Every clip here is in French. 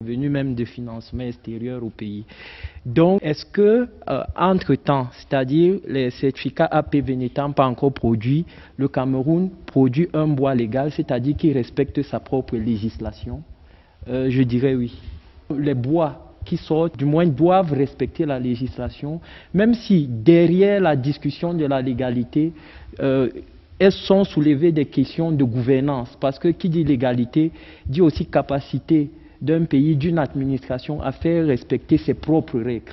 venu même de financement extérieur au pays. Donc, est-ce que, entre-temps, c'est-à-dire les certificats APV n'étant pas encore produits, le Cameroun produit un bois légal, c'est-à-dire qu'il respecte sa propre législation? Je dirais oui. Les bois qui sortent, du moins, doivent respecter la législation, même si derrière la discussion de la légalité, elles sont soulevées des questions de gouvernance, parce que qui dit légalité dit aussi capacité d'un pays, d'une administration à faire respecter ses propres règles.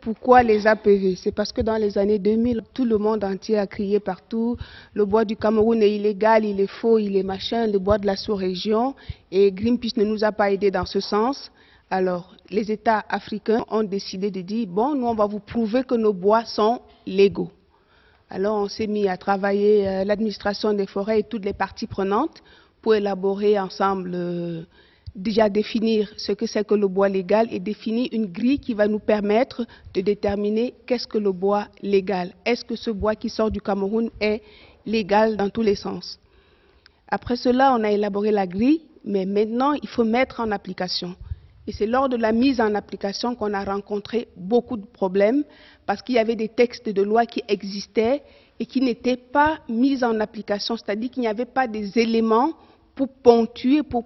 Pourquoi les APV? C'est parce que dans les années 2000, tout le monde entier a crié partout, le bois du Cameroun est illégal, il est faux, il est machin, le bois de la sous-région, et Greenpeace ne nous a pas aidés dans ce sens. Alors, les États africains ont décidé de dire, bon, nous on va vous prouver que nos bois sont légaux. Alors, on s'est mis à travailler, l'administration des forêts et toutes les parties prenantes, pour élaborer ensemble, déjà définir ce que c'est que le bois légal et définir une grille qui va nous permettre de déterminer qu'est-ce que le bois légal. Est-ce que ce bois qui sort du Cameroun est légal dans tous les sens? Après cela, on a élaboré la grille, mais maintenant, il faut mettre en application. Et c'est lors de la mise en application qu'on a rencontré beaucoup de problèmes, parce qu'il y avait des textes de loi qui existaient et qui n'étaient pas mis en application, c'est-à-dire qu'il n'y avait pas des éléments pour ponctuer, pour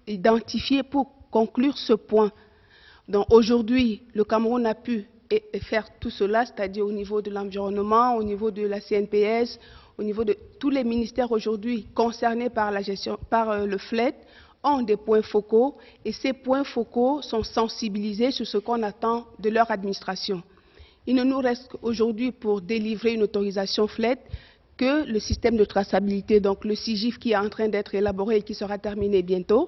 identifier, pour conclure ce point. Donc aujourd'hui, le Cameroun a pu faire tout cela, c'est-à-dire au niveau de l'environnement, au niveau de la CNPS, au niveau de tous les ministères aujourd'hui concernés par la gestion, par le FLET, ont des points focaux et ces points focaux sont sensibilisés sur ce qu'on attend de leur administration. Il ne nous reste aujourd'hui pour délivrer une autorisation FLET que le système de traçabilité, donc le SIGIF qui est en train d'être élaboré et qui sera terminé bientôt.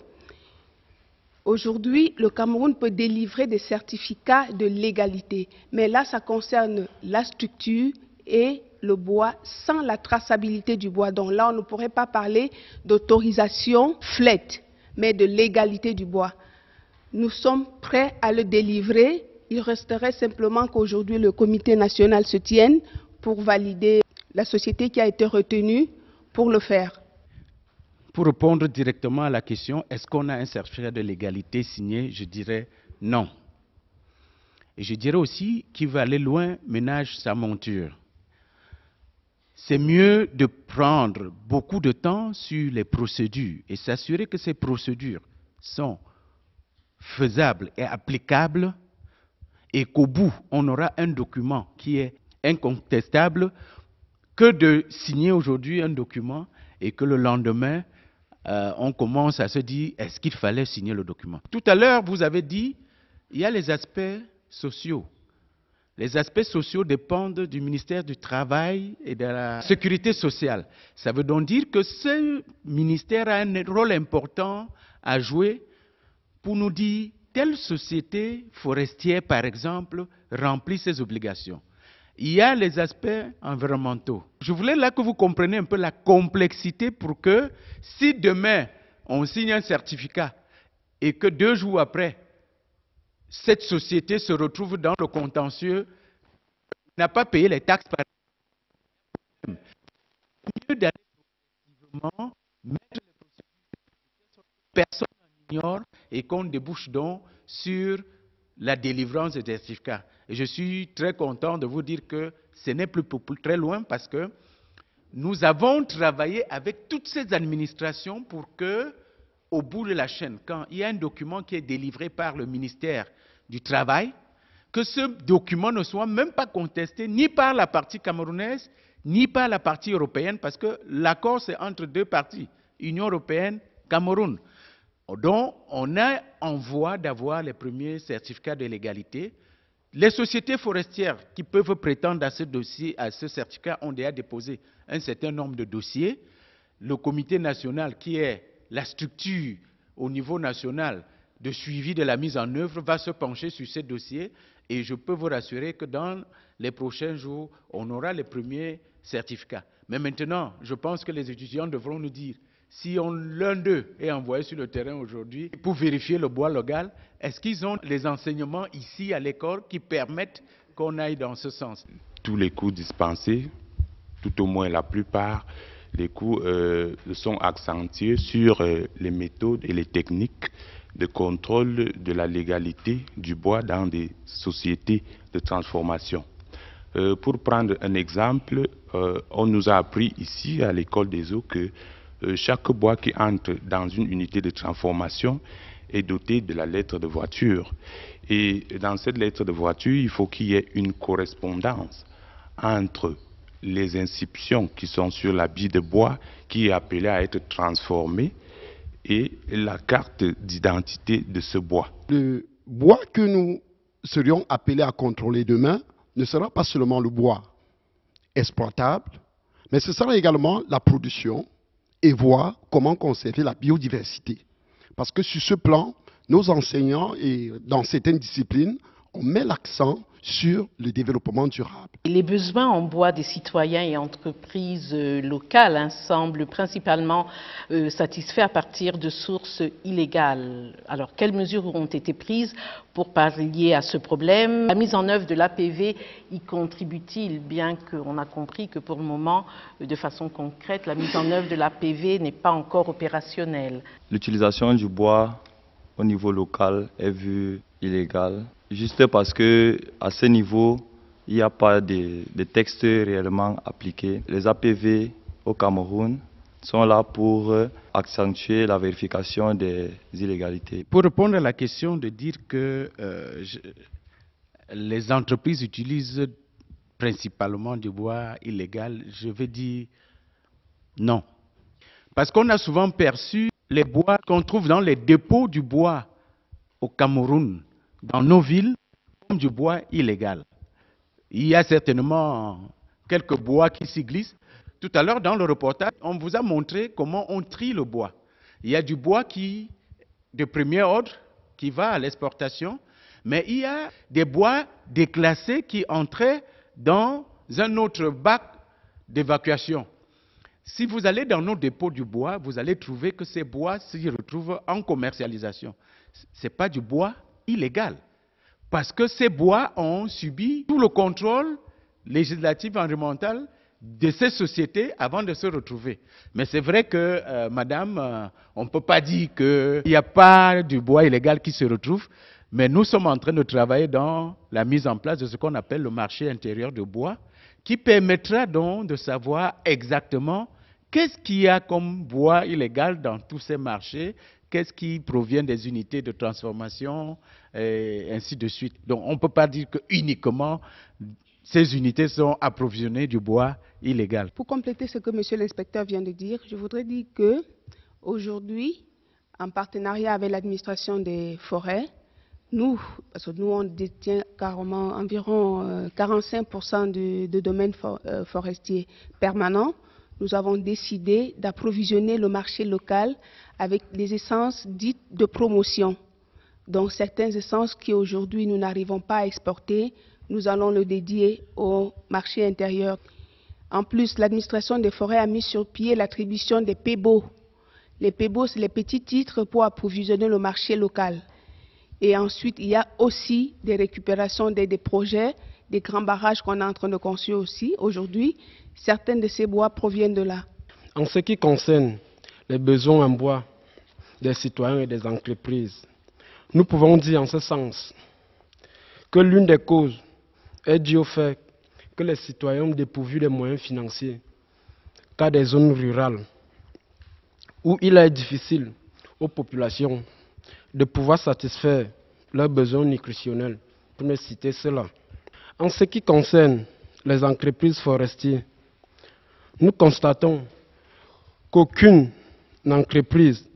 Aujourd'hui, le Cameroun peut délivrer des certificats de légalité, mais là, ça concerne la structure et le bois sans la traçabilité du bois. Donc là, on ne pourrait pas parler d'autorisation FLET, mais de légalité du bois. Nous sommes prêts à le délivrer. Il resterait simplement qu'aujourd'hui, le comité national se tienne pour valider la société qui a été retenue pour le faire. Pour répondre directement à la question, est-ce qu'on a un certificat de légalité signé? Je dirais non. Et je dirais aussi qu'il veut aller loin, ménage sa monture. C'est mieux de prendre beaucoup de temps sur les procédures et s'assurer que ces procédures sont faisables et applicables et qu'au bout, on aura un document qui est incontestable, que de signer aujourd'hui un document et que le lendemain, on commence à se dire, est-ce qu'il fallait signer le document? Tout à l'heure, vous avez dit, il y a les aspects sociaux. Les aspects sociaux dépendent du ministère du Travail et de la Sécurité sociale. Ça veut donc dire que ce ministère a un rôle important à jouer pour nous dire, telle société forestière, par exemple, remplit ses obligations. Il y a les aspects environnementaux. Je voulais là que vous compreniez un peu la complexité pour que, si demain, on signe un certificat et que 2 jours après, cette société se retrouve dans le contentieux, n'a pas payé les taxes par exemple. Mieux d'aller progressivement mettre les procédures que personne n'ignore et qu'on débouche donc sur la délivrance des certificats. Et je suis très content de vous dire que ce n'est plus très loin parce que nous avons travaillé avec toutes ces administrations pour que, au bout de la chaîne, quand il y a un document qui est délivré par le ministère du Travail, que ce document ne soit même pas contesté ni par la partie camerounaise, ni par la partie européenne, parce que l'accord c'est entre 2 parties, Union européenne, Cameroun. Donc, on est en voie d'avoir les premiers certificats de légalité. Les sociétés forestières qui peuvent prétendre à ce dossier, à ce certificat, ont déjà déposé un certain nombre de dossiers. Le comité national, qui est la structure au niveau national de suivi de la mise en œuvre, va se pencher sur ces dossiers. Et je peux vous rassurer que dans les prochains jours, on aura les premiers certificats. Mais maintenant, je pense que les étudiants devront nous dire si l'un d'eux est envoyé sur le terrain aujourd'hui pour vérifier le bois légal, est-ce qu'ils ont les enseignements ici à l'école qui permettent qu'on aille dans ce sens? Tous les cours dispensés, tout au moins la plupart, les cours sont accentués sur les méthodes et les techniques de contrôle de la légalité du bois dans des sociétés de transformation. Pour prendre un exemple, on nous a appris ici à l'école des eaux que chaque bois qui entre dans une unité de transformation est doté de la lettre de voiture. Et dans cette lettre de voiture, il faut qu'il y ait une correspondance entre les inscriptions qui sont sur la bille de bois qui est appelée à être transformée et la carte d'identité de ce bois. Le bois que nous serions appelés à contrôler demain ne sera pas seulement le bois exploitable, mais ce sera également la production et voir comment conserver la biodiversité. Parce que sur ce plan, nos enseignants et dans certaines disciplines, on met l'accent sur le développement durable. Les besoins en bois des citoyens et entreprises locales semblent principalement satisfaits à partir de sources illégales. Alors, quelles mesures ont été prises pour pallier à ce problème? La mise en œuvre de l'APV y contribue-t-il, bien qu'on a compris que pour le moment, de façon concrète, la mise en œuvre de l'APV n'est pas encore opérationnelle? L'utilisation du bois au niveau local est vue illégale, juste parce que à ce niveau, il n'y a pas de textes réellement appliqués. Les APV au Cameroun sont là pour accentuer la vérification des illégalités. Pour répondre à la question de dire que les entreprises utilisent principalement du bois illégal, je vais dire non. Parce qu'on a souvent perçu les bois qu'on trouve dans les dépôts du bois au Cameroun, dans nos villes, comme du bois illégal. Il y a certainement quelques bois qui s'y glissent. Tout à l'heure, dans le reportage, on vous a montré comment on trie le bois. Il y a du bois de premier ordre qui va à l'exportation, mais il y a des bois déclassés qui entraient dans un autre bac d'évacuation. Si vous allez dans nos dépôts du bois, vous allez trouver que ces bois s'y retrouvent en commercialisation. Ce n'est pas du bois illégal. Parce que ces bois ont subi tout le contrôle législatif environnemental de ces sociétés avant de se retrouver. Mais c'est vrai que, madame, on ne peut pas dire qu'il n'y a pas du bois illégal qui se retrouve, mais nous sommes en train de travailler dans la mise en place de ce qu'on appelle le marché intérieur de bois, qui permettra donc de savoir exactement qu'est-ce qu'il y a comme bois illégal dans tous ces marchés, qu'est-ce qui provient des unités de transformation, et ainsi de suite. Donc on ne peut pas dire que uniquement ces unités sont approvisionnées du bois illégal. Pour compléter ce que M. l'inspecteur vient de dire, je voudrais dire qu'aujourd'hui, en partenariat avec l'administration des forêts, parce que nous on détient carrément environ 45% de domaines forestiers permanents, nous avons décidé d'approvisionner le marché local avec des essences dites de promotion. Donc certaines essences qu'aujourd'hui nous n'arrivons pas à exporter, nous allons le dédier au marché intérieur. En plus, l'administration des forêts a mis sur pied l'attribution des PEBO. Les PEBO, c'est les petits titres pour approvisionner le marché local. Et ensuite, il y a aussi des récupérations des projets, des grands barrages qu'on est en train de construire aussi. Aujourd'hui, certains de ces bois proviennent de là. En ce qui concerne les besoins en bois des citoyens et des entreprises, nous pouvons dire en ce sens que l'une des causes est due au fait que les citoyens ont dépourvu des moyens financiers, car des zones rurales où il est difficile aux populations de pouvoir satisfaire leurs besoins nutritionnels, pour ne citer cela. En ce qui concerne les entreprises forestières, nous constatons qu'aucune entreprise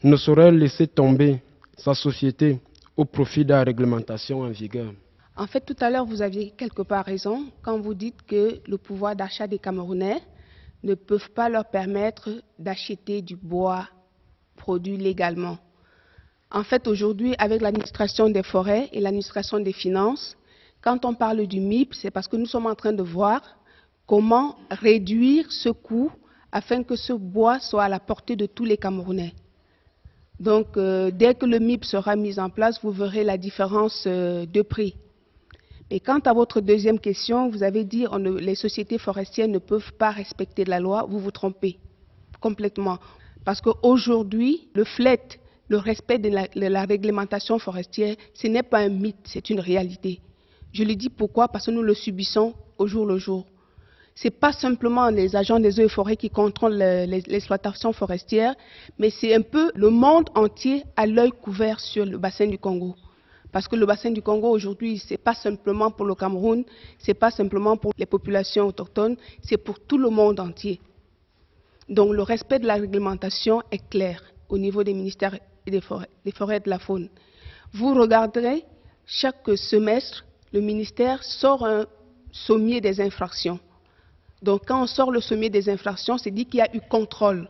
ne saurait laisser tomber sa société au profit de la réglementation en vigueur. En fait, tout à l'heure, vous aviez quelque part raison quand vous dites que le pouvoir d'achat des Camerounais ne peut pas leur permettre d'acheter du bois produit légalement. En fait, aujourd'hui, avec l'administration des forêts et l'administration des finances, quand on parle du MIP, c'est parce que nous sommes en train de voir comment réduire ce coût afin que ce bois soit à la portée de tous les Camerounais. Donc, dès que le MIP sera mis en place, vous verrez la différence de prix. Et quant à votre deuxième question, vous avez dit que les sociétés forestières ne peuvent pas respecter la loi. Vous vous trompez complètement. Parce qu'aujourd'hui, le flet le respect de la réglementation forestière, ce n'est pas un mythe, c'est une réalité. Je le dis pourquoi? Parce que nous le subissons au jour le jour. Ce n'est pas simplement les agents des eaux et forêts qui contrôlent l'exploitation forestière, mais c'est un peu le monde entier à l'œil couvert sur le bassin du Congo. Parce que le bassin du Congo aujourd'hui, ce n'est pas simplement pour le Cameroun, ce n'est pas simplement pour les populations autochtones, c'est pour tout le monde entier. Donc le respect de la réglementation est clair au niveau des ministères des forêts et de la faune. Vous regarderez, chaque semestre, le ministère sort un sommier des infractions. Donc quand on sort le sommier des infractions, c'est dit qu'il y a eu contrôle.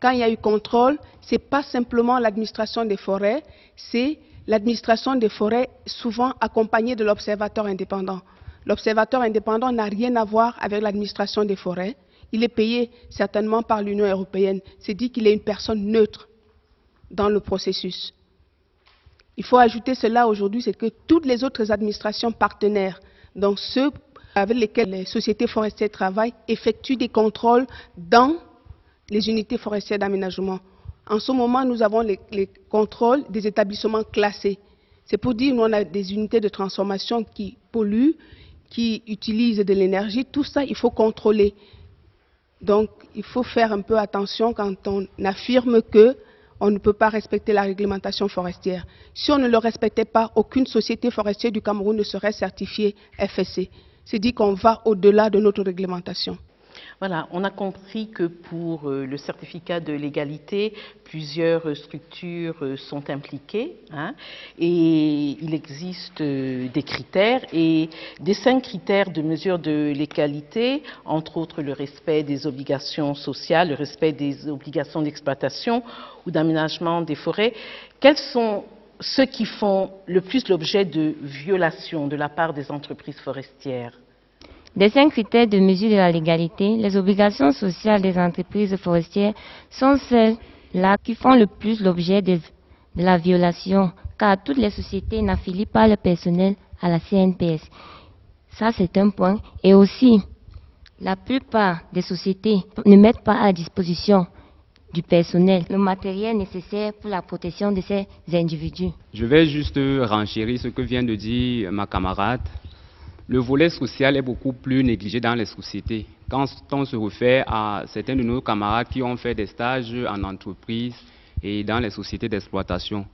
Quand il y a eu contrôle, ce n'est pas simplement l'administration des forêts, c'est l'administration des forêts souvent accompagnée de l'observateur indépendant. L'observateur indépendant n'a rien à voir avec l'administration des forêts. Il est payé certainement par l'Union européenne. C'est dit qu'il est une personne neutre dans le processus. Il faut ajouter cela aujourd'hui, c'est que toutes les autres administrations partenaires, donc ceux avec lesquels les sociétés forestières travaillent, effectuent des contrôles dans les unités forestières d'aménagement. En ce moment, nous avons les contrôles des établissements classés. C'est pour dire qu'on a des unités de transformation qui polluent, qui utilisent de l'énergie. Tout ça, il faut contrôler. Donc, il faut faire un peu attention quand on affirme qu'on ne peut pas respecter la réglementation forestière. Si on ne le respectait pas, aucune société forestière du Cameroun ne serait certifiée FSC. C'est dit qu'on va au-delà de notre réglementation. Voilà, on a compris que pour le certificat de légalité, plusieurs structures sont impliquées, hein, et il existe des critères, et des 5 critères de mesure de légalité, entre autres le respect des obligations sociales, le respect des obligations d'exploitation ou d'aménagement des forêts. Quels sont ceux qui font le plus l'objet de violations de la part des entreprises forestières? Des 5 critères de mesure de la légalité, les obligations sociales des entreprises forestières sont celles-là qui font le plus l'objet de la violation, car toutes les sociétés n'affilient pas le personnel à la CNPS. Ça, c'est un point. Et aussi, la plupart des sociétés ne mettent pas à disposition du personnel le matériel nécessaire pour la protection de ces individus. Je vais juste renchérir ce que vient de dire ma camarade. Le volet social est beaucoup plus négligé dans les sociétés. Quand on se réfère à certains de nos camarades qui ont fait des stages en entreprise et dans les sociétés d'exploitation,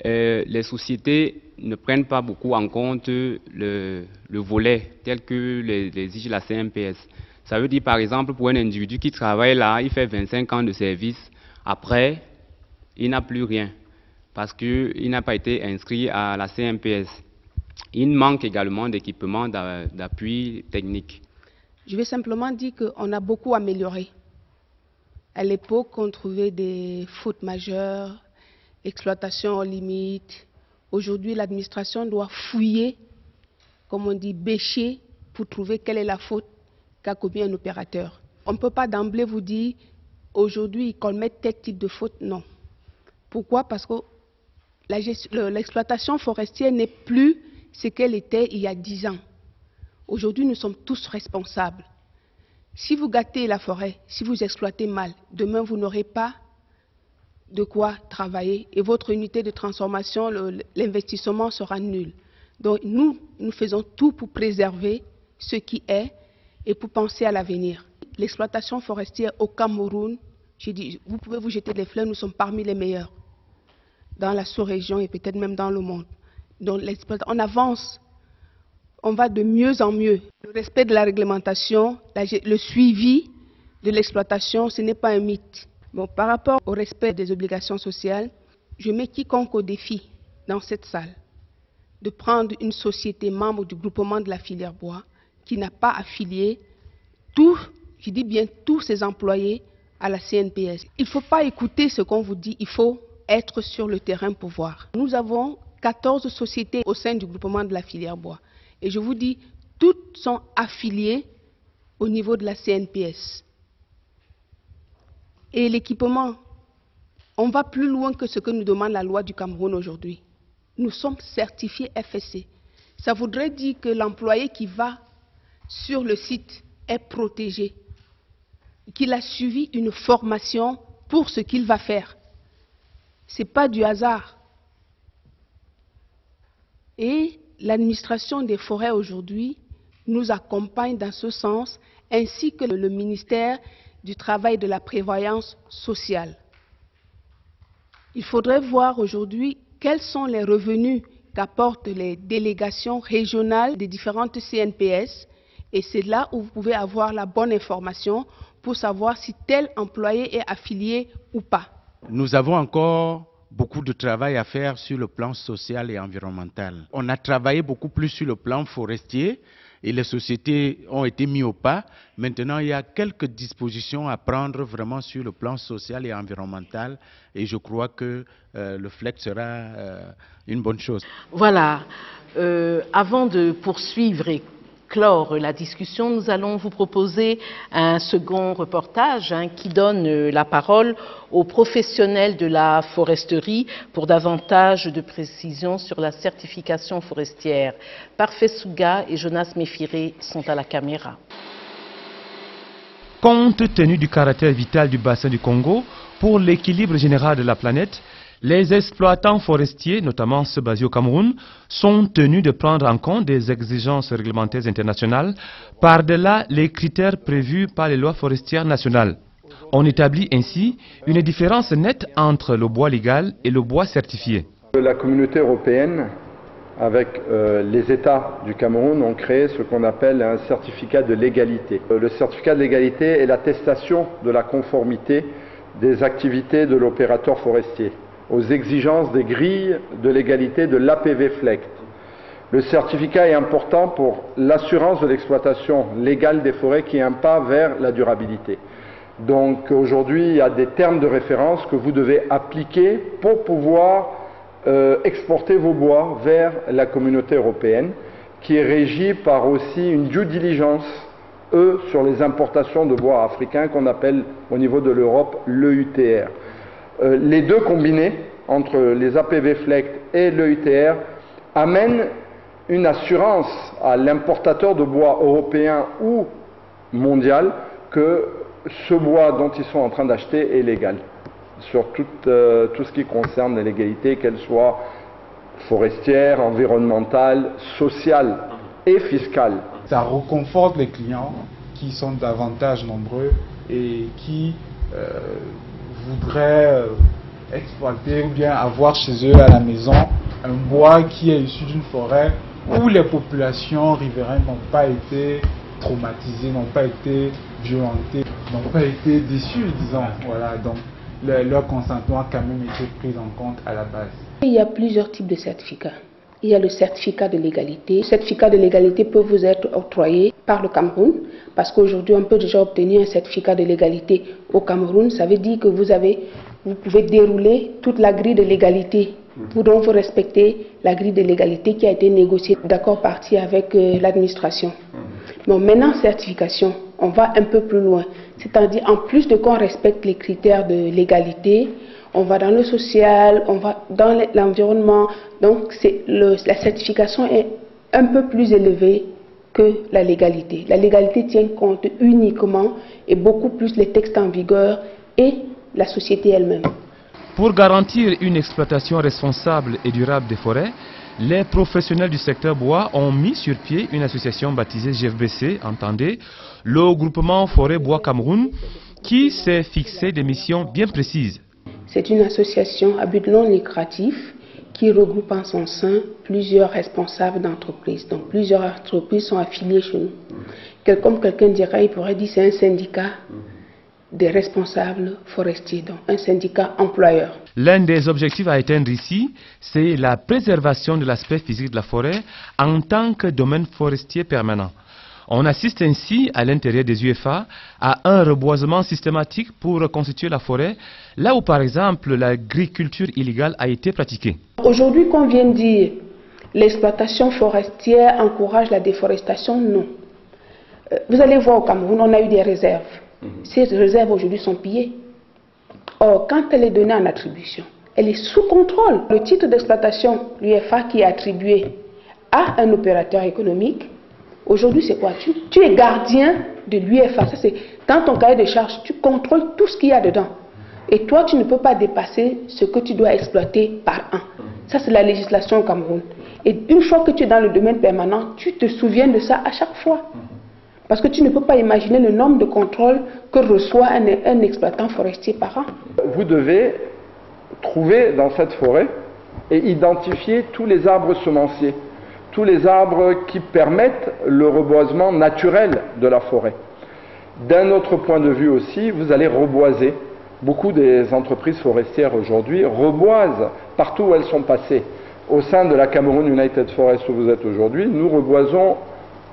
les sociétés ne prennent pas beaucoup en compte le volet tel que les exige la CNPS. Ça veut dire par exemple pour un individu qui travaille là, il fait 25 ans de service, après il n'a plus rien parce qu'il n'a pas été inscrit à la CNPS. Il manque également d'équipements d'appui technique. Je vais simplement dire qu'on a beaucoup amélioré. À l'époque, on trouvait des fautes majeures, exploitation aux limites. Aujourd'hui, l'administration doit fouiller, comme on dit, bêcher, pour trouver quelle est la faute qu'a commis un opérateur. On ne peut pas d'emblée vous dire, aujourd'hui, qu'on mette tel type de faute, non. Pourquoi? Parce que l'exploitation forestière n'est plus ce qu'elle était il y a 10 ans. Aujourd'hui, nous sommes tous responsables. Si vous gâtez la forêt, si vous exploitez mal, demain, vous n'aurez pas de quoi travailler et votre unité de transformation, l'investissement sera nul. Donc, nous faisons tout pour préserver ce qui est et pour penser à l'avenir. L'exploitation forestière au Cameroun, j'ai dit, vous pouvez vous jeter des fleurs, nous sommes parmi les meilleurs dans la sous-région et peut-être même dans le monde. Donc, on avance, on va de mieux en mieux. Le respect de la réglementation, le suivi de l'exploitation, ce n'est pas un mythe. Bon, par rapport au respect des obligations sociales, je mets quiconque au défi dans cette salle de prendre une société membre du groupement de la filière bois qui n'a pas affilié je dis bien tous ses employés à la CNPS. Il ne faut pas écouter ce qu'on vous dit, il faut être sur le terrain pour voir. Nous avons 14 sociétés au sein du groupement de la filière bois. Et je vous dis, toutes sont affiliées au niveau de la CNPS. Et l'équipement, on va plus loin que ce que nous demande la loi du Cameroun aujourd'hui. Nous sommes certifiés FSC. Ça voudrait dire que l'employé qui va sur le site est protégé, qu'il a suivi une formation pour ce qu'il va faire. Ce n'est pas du hasard. Et l'administration des forêts aujourd'hui nous accompagne dans ce sens, ainsi que le ministère du Travail et de la Prévoyance sociale. Il faudrait voir aujourd'hui quels sont les revenus qu'apportent les délégations régionales des différentes CNPS, et c'est là où vous pouvez avoir la bonne information pour savoir si tel employé est affilié ou pas. Nous avons encore beaucoup de travail à faire sur le plan social et environnemental. On a travaillé beaucoup plus sur le plan forestier et les sociétés ont été mises au pas. Maintenant, il y a quelques dispositions à prendre vraiment sur le plan social et environnemental et je crois que le FLEC sera une bonne chose. Voilà. Avant de poursuivre et clore la discussion, nous allons vous proposer un second reportage qui donne la parole aux professionnels de la foresterie pour davantage de précisions sur la certification forestière. Parfait Souga et Jonas Méfiré sont à la caméra. Compte tenu du caractère vital du bassin du Congo pour l'équilibre général de la planète, les exploitants forestiers, notamment ceux basés au Cameroun, sont tenus de prendre en compte des exigences réglementaires internationales par-delà les critères prévus par les lois forestières nationales. On établit ainsi une différence nette entre le bois légal et le bois certifié. La communauté européenne, avec les États du Cameroun, ont créé ce qu'on appelle un certificat de légalité. Le certificat de légalité est l'attestation de la conformité des activités de l'opérateur forestier aux exigences des grilles de légalité de l'APV FLECT. Le certificat est important pour l'assurance de l'exploitation légale des forêts qui est un pas vers la durabilité. Donc aujourd'hui, il y a des termes de référence que vous devez appliquer pour pouvoir exporter vos bois vers la communauté européenne, qui est régie par aussi une due diligence, sur les importations de bois africains qu'on appelle au niveau de l'Europe l'EUTR. Les deux combinés, entre les APV FLECT et l'EUTR, amènent une assurance à l'importateur de bois européen ou mondial que ce bois dont ils sont en train d'acheter est légal, sur tout ce qui concerne la légalité, qu'elle soit forestière, environnementale, sociale et fiscale. Ça reconforte les clients qui sont davantage nombreux et qui voudraient exploiter ou bien avoir chez eux à la maison un bois qui est issu d'une forêt où les populations riveraines n'ont pas été traumatisées, n'ont pas été violentées, n'ont pas été déçues, disons. Voilà, donc leur consentement a quand même été pris en compte à la base. Il y a plusieurs types de certificats. Il y a le certificat de légalité. Le certificat de légalité peut vous être octroyé par le Cameroun, parce qu'aujourd'hui on peut déjà obtenir un certificat de légalité au Cameroun. Ça veut dire que vous pouvez dérouler toute la grille de légalité pour donc vous respecter la grille de légalité qui a été négociée d'accord partie avec l'administration. Mais maintenant, certification, on va un peu plus loin. C'est-à-dire, en plus de qu'on respecte les critères de légalité, on va dans le social, on va dans l'environnement. Donc, la certification est un peu plus élevée que la légalité. La légalité tient compte uniquement et beaucoup plus les textes en vigueur et la société elle-même. Pour garantir une exploitation responsable et durable des forêts, les professionnels du secteur bois ont mis sur pied une association baptisée GFBC, entendez, le groupement Forêt Bois Cameroun, qui s'est fixé des missions bien précises. C'est une association à but non lucratif qui regroupe en son sein plusieurs responsables d'entreprises. Donc plusieurs entreprises sont affiliées chez nous. Comme quelqu'un dirait, il pourrait dire c'est un syndicat des responsables forestiers, donc un syndicat employeur. L'un des objectifs à atteindre ici, c'est la préservation de l'aspect physique de la forêt en tant que domaine forestier permanent. On assiste ainsi à l'intérieur des UFA à un reboisement systématique pour reconstituer la forêt, là où par exemple l'agriculture illégale a été pratiquée. Aujourd'hui qu'on vient de dire l'exploitation forestière encourage la déforestation, non. Vous allez voir au Cameroun, on a eu des réserves. Ces réserves aujourd'hui sont pillées. Or, quand elle est donnée en attribution, elle est sous contrôle. Le titre d'exploitation, l'UFA qui est attribué à un opérateur économique, aujourd'hui c'est quoi? Tu es gardien de l'UFA. Ça c'est dans ton cahier de charges, tu contrôles tout ce qu'il y a dedans. Et toi, tu ne peux pas dépasser ce que tu dois exploiter par an. Ça, c'est la législation au Cameroun. Et une fois que tu es dans le domaine permanent, tu te souviens de ça à chaque fois. Parce que tu ne peux pas imaginer le nombre de contrôles que reçoit un exploitant forestier par an. Vous devez trouver dans cette forêt et identifier tous les arbres semenciers, tous les arbres qui permettent le reboisement naturel de la forêt. D'un autre point de vue aussi, vous allez reboiser. Beaucoup des entreprises forestières aujourd'hui reboisent partout où elles sont passées. Au sein de la Cameroun United Forest où vous êtes aujourd'hui, nous reboisons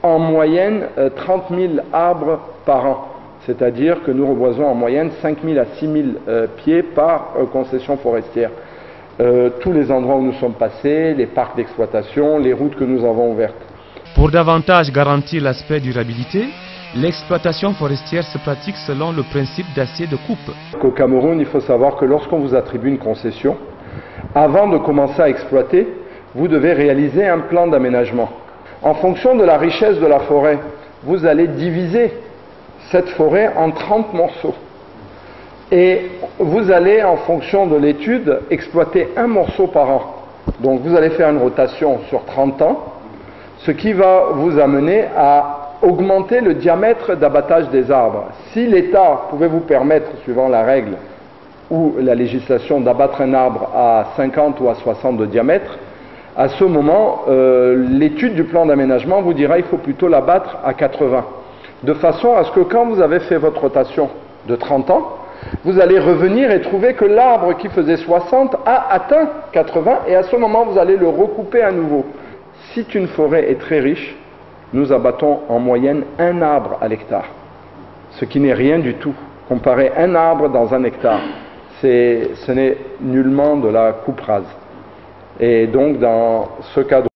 en moyenne 30 000 arbres par an. C'est-à-dire que nous reboisons en moyenne 5 000 à 6 000 pieds par concession forestière. Tous les endroits où nous sommes passés, les parcs d'exploitation, les routes que nous avons ouvertes. Pour davantage garantir l'aspect durabilité, l'exploitation forestière se pratique selon le principe d'acier de coupe. Au Cameroun, il faut savoir que lorsqu'on vous attribue une concession, avant de commencer à exploiter, vous devez réaliser un plan d'aménagement. En fonction de la richesse de la forêt, vous allez diviser cette forêt en 30 morceaux. Et vous allez, en fonction de l'étude, exploiter un morceau par an. Donc vous allez faire une rotation sur 30 ans, ce qui va vous amener à augmenter le diamètre d'abattage des arbres. Si l'État pouvait vous permettre, suivant la règle ou la législation, d'abattre un arbre à 50 ou à 60 de diamètre, à ce moment, l'étude du plan d'aménagement vous dira qu'il faut plutôt l'abattre à 80. De façon à ce que quand vous avez fait votre rotation de 30 ans, vous allez revenir et trouver que l'arbre qui faisait 60 a atteint 80 et à ce moment vous allez le recouper à nouveau. Si une forêt est très riche, nous abattons en moyenne un arbre à l'hectare, ce qui n'est rien du tout. Comparer un arbre dans un hectare, ce n'est nullement de la coupe rase. Et donc dans ce cadre